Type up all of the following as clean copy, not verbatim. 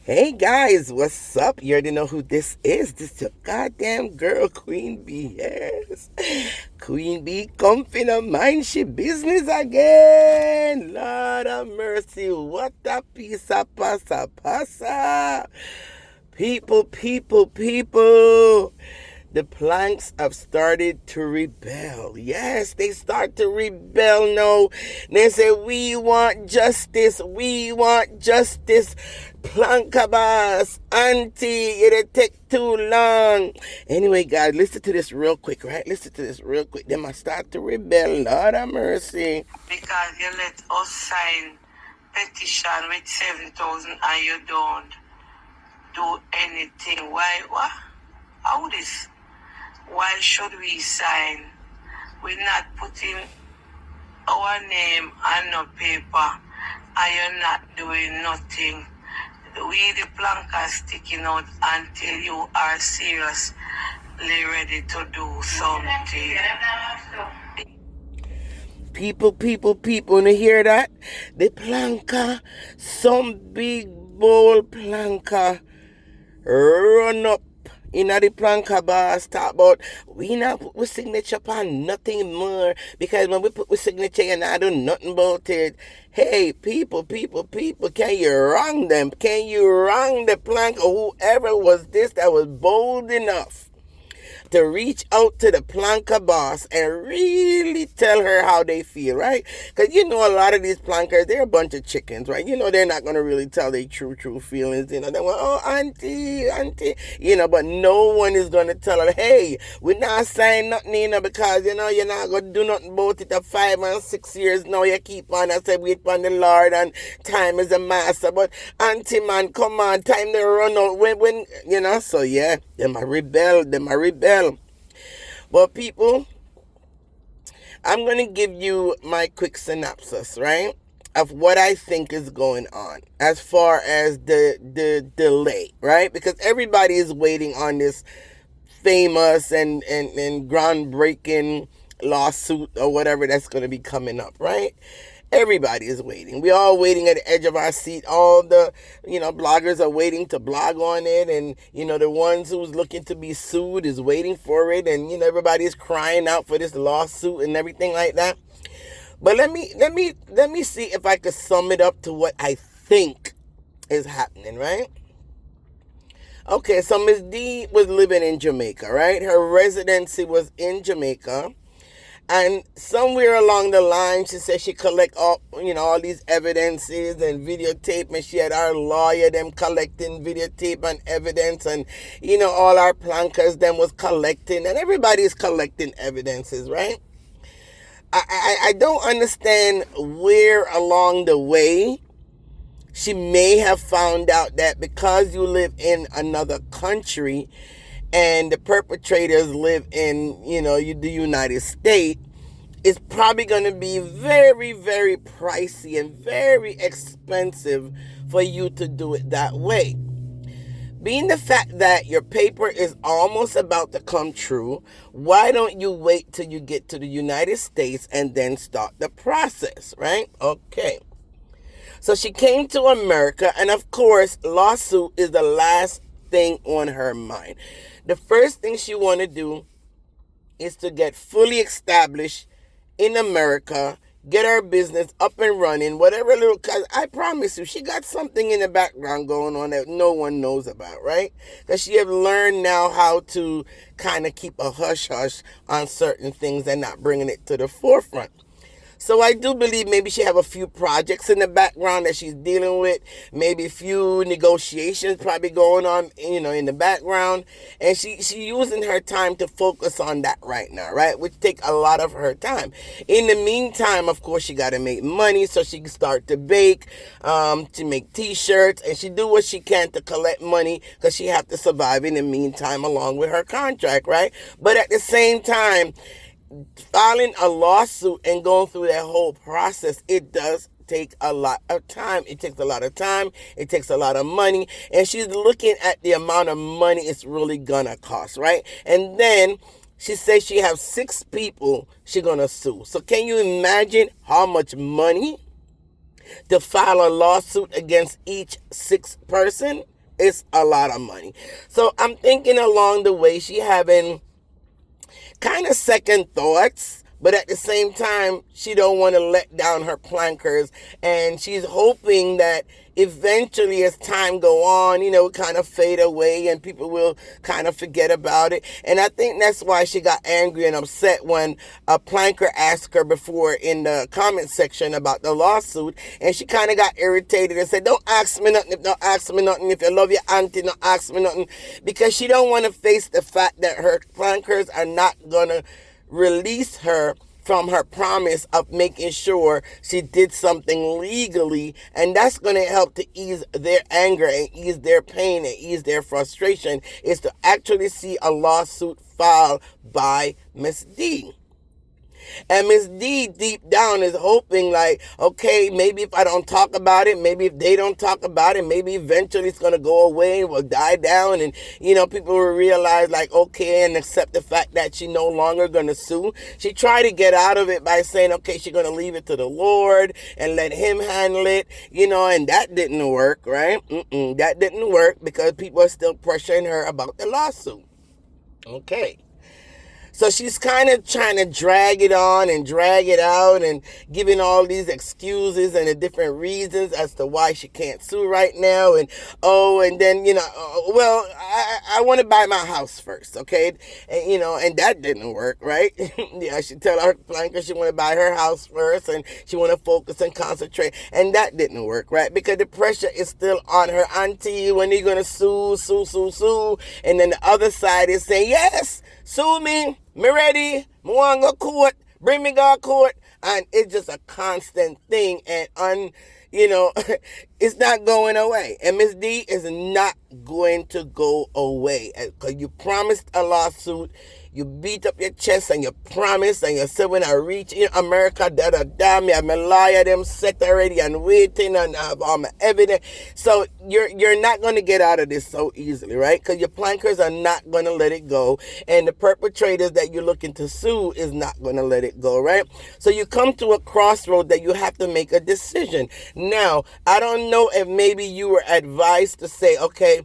Hey guys, what's up? You already know who this is. This your goddamn girl, Queen B. Yes. Queen B come finna mind she business again. Lord of mercy, what a piece of pasa. People. The planks have started to rebel. Yes, they start to rebel now. They say, we want justice. We want justice. Plankabas, auntie, it'll take too long. Anyway, guys, listen to this real quick, right? Listen to this real quick. They must start to rebel. Lord have mercy. Because you let us sign petition with 7,000 and you don't do anything. Why? What? How this? Why should we sign? We're not putting our name on no paper and you're not doing nothing. We the planka sticking out until you are seriously ready to do something. People, and you hear that? The planka, some big bold planka, run up in the planka bars, talk about we not put with signature upon nothing more, because when we put with signature and I do nothing about it. Hey, people, can you wrong them? Can you wrong the planka? Whoever was this that was bold enough to reach out to the planker boss and really tell her how they feel, right? Because you know a lot of these plankers, they're a bunch of chickens, right? You know they're not going to really tell their true feelings. You know, they want, oh, auntie, you know, but no one is going to tell her, hey, we're not saying nothing, you know, because, you know, you're not going to do nothing about it for 5 and 6 years now. You keep on, I say, wait upon the Lord and time is a master. But auntie, man, come on, time to run out. When you know, so yeah, they might rebel. Well, people, I'm going to give you my quick synopsis, right, of what I think is going on as far as the delay, right? Because everybody is waiting on this famous and groundbreaking lawsuit or whatever that's going to be coming up, right? Everybody is waiting. We all waiting at the edge of our seat. All the, bloggers are waiting to blog on it. And, the ones who's looking to be sued is waiting for it. And, everybody's crying out for this lawsuit and everything like that. But let me see if I could sum it up to what I think is happening, right? Okay, so Miss D was living in Jamaica, right? Her residency was in Jamaica. And somewhere along the line, she said she collect all these evidences and videotape, and she had our lawyer them collecting videotape and evidence, and all our plankers them was collecting, and everybody's collecting evidences, right? I don't understand where along the way she may have found out that because you live in another country and the perpetrators live in, the United States, it's probably going to be very, very pricey and very expensive for you to do it that way. Being the fact that your paper is almost about to come true, why don't you wait till you get to the United States and then start the process, right? Okay. So she came to America, and of course, lawsuit is the last thing on her mind. The first thing she want to do is to get fully established in America, get her business up and running, whatever little, cause I promise you, she got something in the background going on that no one knows about, right? Because she have learned now how to kind of keep a hush-hush on certain things and not bringing it to the forefront. So I do believe maybe she have a few projects in the background that she's dealing with, maybe a few negotiations probably going on, in the background, and she using her time to focus on that right now, right? Which take a lot of her time. In the meantime, of course, she got to make money so she can start to bake, to make t-shirts, and she do what she can to collect money because she have to survive in the meantime along with her contract, right? But at the same time, filing a lawsuit and going through that whole process, it does take a lot of time. It takes a lot of time. It takes a lot of money. And she's looking at the amount of money it's really gonna cost, right? And then she says she has 6 people she's gonna sue. So can you imagine how much money to file a lawsuit against each 6th person? It's a lot of money. So I'm thinking along the way she having kind of second thoughts, but at the same time she don't want to let down her plankers, and she's hoping that eventually as time go on, kind of fade away and people will kind of forget about it. And I think that's why she got angry and upset when a planker asked her before in the comment section about the lawsuit, and she kind of got irritated and said, don't ask me nothing, if you love your auntie, don't ask me nothing, because she don't want to face the fact that her plankers are not gonna release her from her promise of making sure she did something legally, and that's going to help to ease their anger and ease their pain and ease their frustration, is to actually see a lawsuit filed by Miss D. And Miss D deep down is hoping like, okay, maybe if I don't talk about it, maybe if they don't talk about it, maybe eventually it's going to go away and will die down. And, people will realize like, okay, and accept the fact that she no longer going to sue. She tried to get out of it by saying, okay, she's going to leave it to the Lord and let him handle it, and that didn't work, right? That didn't work because people are still pressuring her about the lawsuit. Okay. So she's kind of trying to drag it on and drag it out and giving all these excuses and the different reasons as to why she can't sue right now. And, and then, I want to buy my house first, okay? And, and that didn't work, right? Yeah, she tell her planker she want to buy her house first and she want to focus and concentrate. And that didn't work, right? Because the pressure is still on her auntie. When are you going to sue? And then the other side is saying, yes, sue me. Me ready, me want to go court, bring me go court, and it's just a constant thing, and it's not going away, and Miss D is not going to go away, because you promised a lawsuit, you beat up your chest and you promise and you say when I reach in America, me have my lawyer them set already and waiting and have all my evidence. So you're not going to get out of this so easily, right? Because your plankers are not going to let it go, and the perpetrators that you're looking to sue is not going to let it go, right? So you come to a crossroad that you have to make a decision. Now, I don't know if maybe you were advised to say, okay,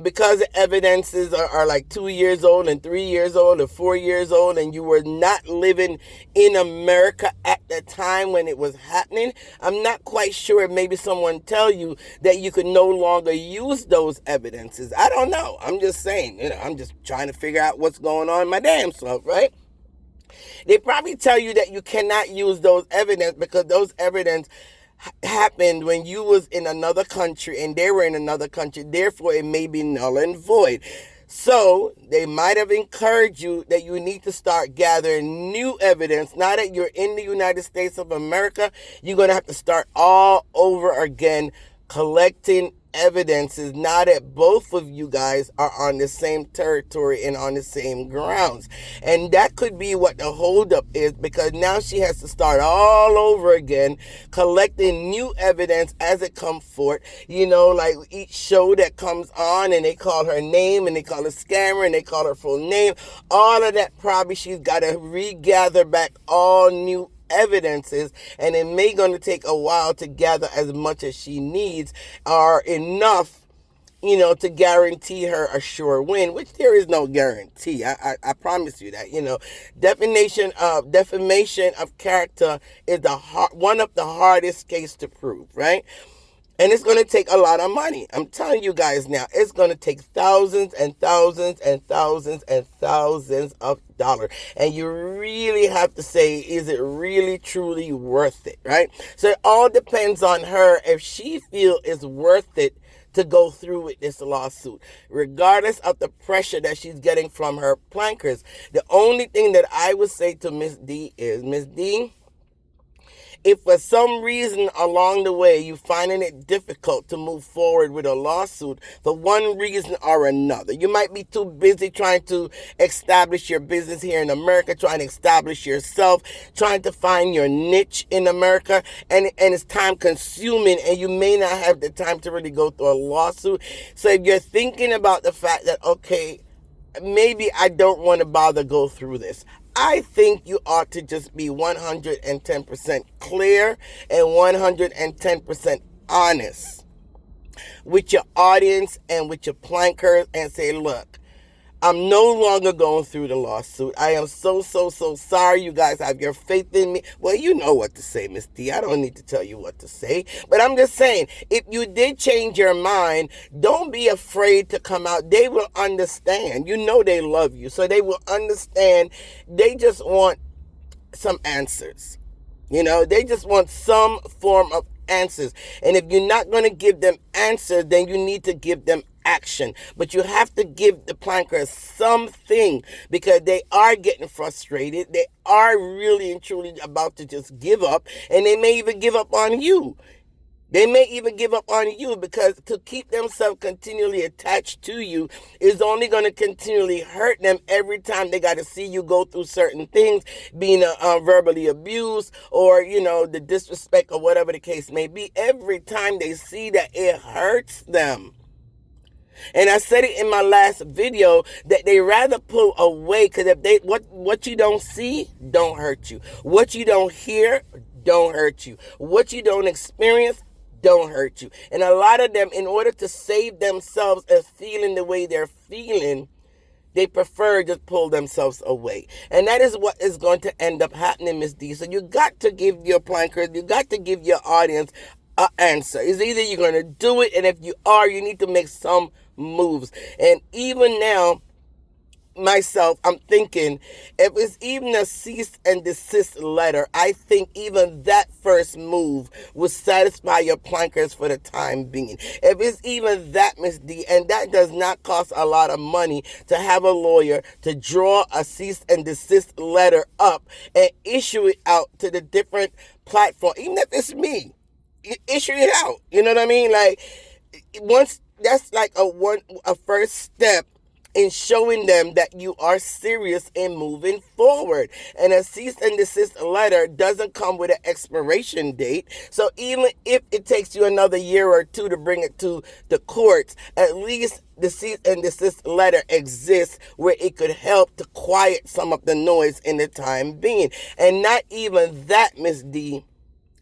because the evidences are like 2 years old and 3 years old and 4 years old, and you were not living in America at the time when it was happening, I'm not quite sure if maybe someone tell you that you could no longer use those evidences. I don't know. I'm just saying, I'm just trying to figure out what's going on in my damn self, right? They probably tell you that you cannot use those evidence because those evidence happened when you was in another country and they were in another country, therefore it may be null and void. So they might have encouraged you that you need to start gathering new evidence. Now that you're in the United States of America, you're going to have to start all over again, collecting evidences now that both of you guys are on the same territory and on the same grounds. And that could be what the holdup is, because now she has to start all over again, collecting new evidence as it comes forth. Like each show that comes on and they call her name and they call her scammer and they call her full name, all of that probably she's got to regather back all new evidences, and it may going to take a while to gather as much as she needs or enough to guarantee her a sure win, which there is no guarantee. I promise you that. Defamation of character is one of the hardest case to prove, right? And it's going to take a lot of money. I'm telling you guys now, it's going to take thousands and thousands and thousands and thousands of dollars. And you really have to say, is it really truly worth it, right? So it all depends on her if she feels it's worth it to go through with this lawsuit, regardless of the pressure that she's getting from her plankers. The only thing that I would say to Miss D is, Miss D, if for some reason along the way you're finding it difficult to move forward with a lawsuit for one reason or another, you might be too busy trying to establish your business here in America, trying to establish yourself, trying to find your niche in America, and it's time consuming and you may not have the time to really go through a lawsuit. So if you're thinking about the fact that, okay, maybe I don't want to bother go through this, I think you ought to just be 110% clear and 110% honest with your audience and with your plankers and say, look, I'm no longer going through the lawsuit. I am so sorry. You guys have your faith in me. Well, you know what to say, Miss D. I don't need to tell you what to say. But I'm just saying, if you did change your mind, don't be afraid to come out. They will understand. You know they love you. So they will understand. They just want some answers. They just want some form of answers. And if you're not going to give them answers, then you need to give them action. But you have to give the plankers something, because they are getting frustrated. They are really and truly about to just give up, and they may even give up on you. They may even give up on you, because to keep themselves continually attached to you is only going to continually hurt them every time they got to see you go through certain things, being verbally abused or, the disrespect or whatever the case may be. Every time they see that, it hurts them. And I said it in my last video that they rather pull away, because if they what you don't see don't hurt you. What you don't hear don't hurt you. What you don't experience don't hurt you. And a lot of them, in order to save themselves as feeling the way they're feeling, they prefer just pull themselves away. And that is what is going to end up happening, Miss D. So you got to give your plankers, you got to give your audience an answer. It's either you're going to do it, and if you are, you need to make some moves. And even now, myself, I'm thinking, if it's even a cease and desist letter, I think even that first move will satisfy your plankers for the time being. If it's even that, Miss D, and that does not cost a lot of money to have a lawyer to draw a cease and desist letter up and issue it out to the different platforms, even if it's me, issue it out. You know what I mean? Like, once that's like a first step in showing them that you are serious in moving forward. And a cease and desist letter doesn't come with an expiration date. So even if it takes you another year or two to bring it to the courts, at least the cease and desist letter exists where it could help to quiet some of the noise in the time being. And not even that, Miss D,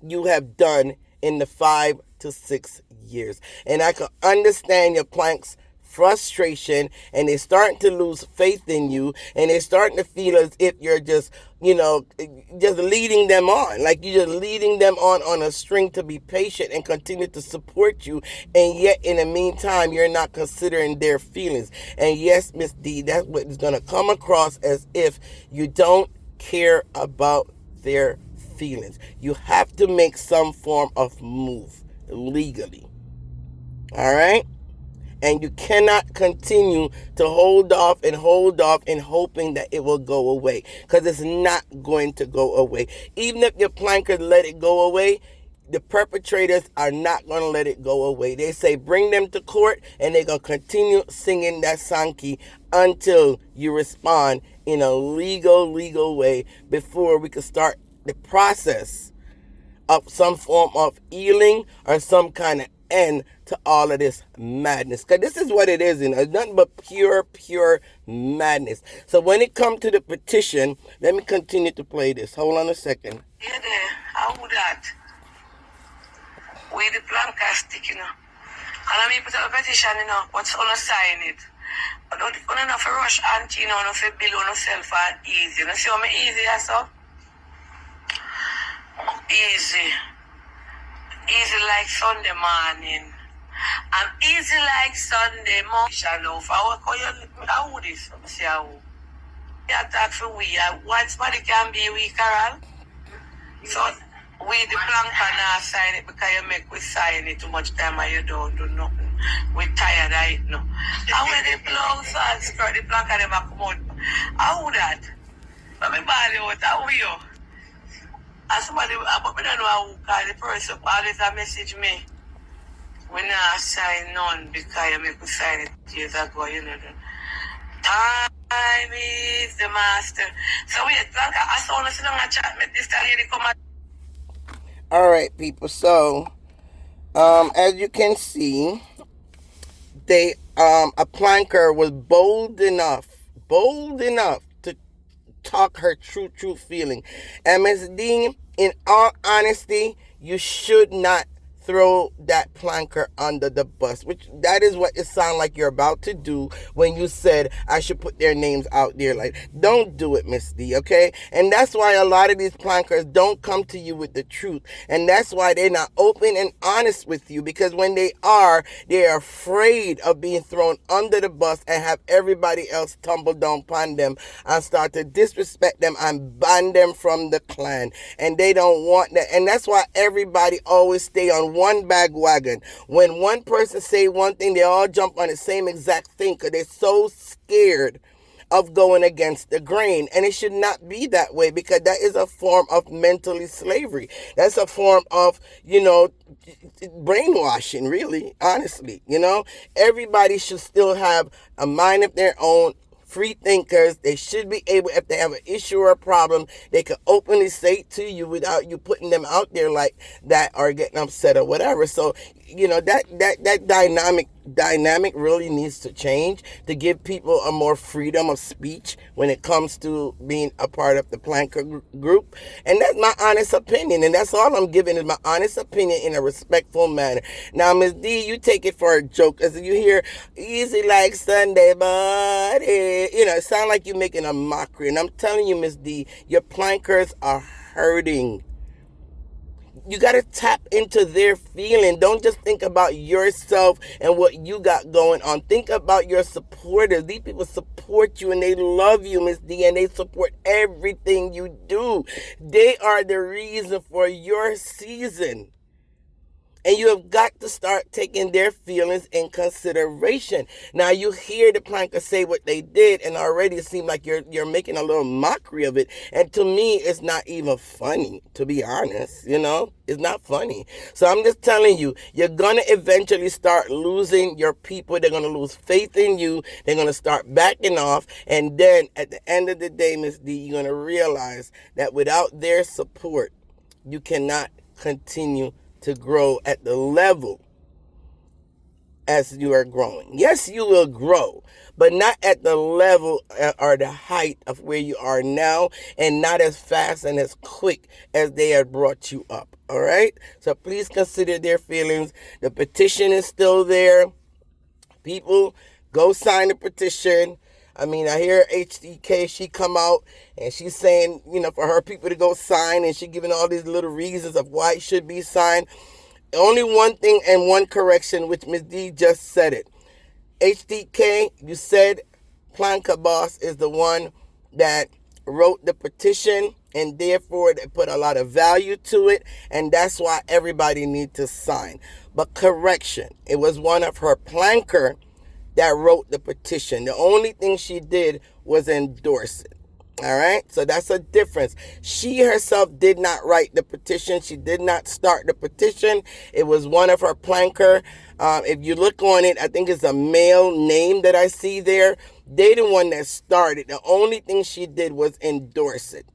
you have done in the 5 to 6 years. And I can understand your planks frustration, and they're starting to lose faith in you, and they're starting to feel as if you're just just leading them on, like you're just leading them on a string to be patient and continue to support you, and yet in the meantime you're not considering their feelings. And yes, Miss D, that's what is going to come across, as if you don't care about their feelings. You have to make some form of move legally. All right? And you cannot continue to hold off and hoping that it will go away, because it's not going to go away. Even if your plankers let it go away, the perpetrators are not going to let it go away. They say bring them to court, and they're going to continue singing that Sankey until you respond in a legal way before we can start the process of some form of healing or some kind of end to all of this madness. Because this is what it is, it's nothing but pure madness. So when it comes to the petition, let me continue to play this. Hold on a second. Yeah, there. How would that? Where the plank is stick, And I mean, put up a petition, what's on a sign it. But don't have to rush auntie, not to build on yourself easy. You see how me easy, so? Easy like Sunday morning. I'm easy like Sunday morning. Shallow. How would this? See how? You attack for we. One somebody can be weak, Carol. So, we the plank and sign it because you make we sign it too much time and you don't do nothing. We tired of it now. And when the blouse and skirt, the plank and them come out. How would that? Let me buy you out. How will you? And somebody, but we don't know who call the person, always a message me. We not sign none because you make me sign it years ago, Time is the master. So wait, like I saw us in chat with this lady come. All right, people. So, as you can see, they a planker was bold enough to talk her true feeling. And Ms. Dean, in all honesty, you should not throw that planker under the bus, which that is what it sounds like you're about to do when you said I should put their names out there. Like, don't do it, Miss D, okay? And that's why a lot of these plankers don't come to you with the truth. And that's why they're not open and honest with you, because when they're afraid of being thrown under the bus and have everybody else tumble down upon them and start to disrespect them and ban them from the clan. And they don't want that. And that's why everybody always stay on one bandwagon. When one person say one thing, they all jump on the same exact thing because they're so scared of going against the grain. And it should not be that way, because that is a form of mentally slavery. That's a form of, brainwashing, really, honestly. Everybody should still have a mind of their own. Free thinkers, they should be able, if they have an issue or a problem, they can openly say it to you without you putting them out there like that or getting upset or whatever. So, that dynamic really needs to change to give people a more freedom of speech when it comes to being a part of the planker group. And that's my honest opinion, and that's all I'm giving is my honest opinion in a respectful manner. Now, Ms. D, you take it for a joke, as you hear easy like Sunday, buddy. It sounds like you're making a mockery. And I'm telling you, Ms. D, your plankers are hurting. You got to tap into their feeling. Don't just think about yourself and what you got going on. Think about your supporters. These people support you and they love you, Miss D, and they support everything you do. They are the reason for your season. And you have got to start taking their feelings in consideration. Now, you hear the plankers say what they did, and already it seems like you're making a little mockery of it. And to me, it's not even funny, to be honest. It's not funny. So I'm just telling you, you're going to eventually start losing your people. They're going to lose faith in you. They're going to start backing off. And then at the end of the day, Miss D, you're going to realize that without their support, you cannot continue to grow at the level as you are growing. Yes, you will grow, but not at the level or the height of where you are now, and not as fast and as quick as they had brought you up. All right? So please consider their feelings. The petition is still there. People, go sign the petition. I hear HDK, she come out and she's saying, for her people to go sign, and she giving all these little reasons of why it should be signed. Only one thing and one correction, which Ms. D just said it. HDK, you said Planka Boss is the one that wrote the petition, and therefore they put a lot of value to it, and that's why everybody needs to sign. But correction, it was one of her planker that wrote the petition. The only thing she did was endorse it. All right, so that's a difference. She herself did not write the petition. She did not start the petition. It was one of her planker. If you look on it, I think it's a male name that I see there. They the one that started. The only thing she did was endorse it.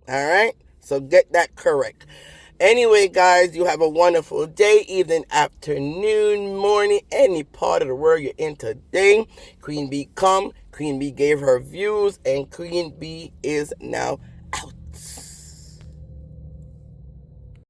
All right, so get that correct. Anyway, guys, you have a wonderful day, evening, afternoon, morning, any part of the world you're in today. Queen Bee come. Queen Bee gave her views, and Queen Bee is now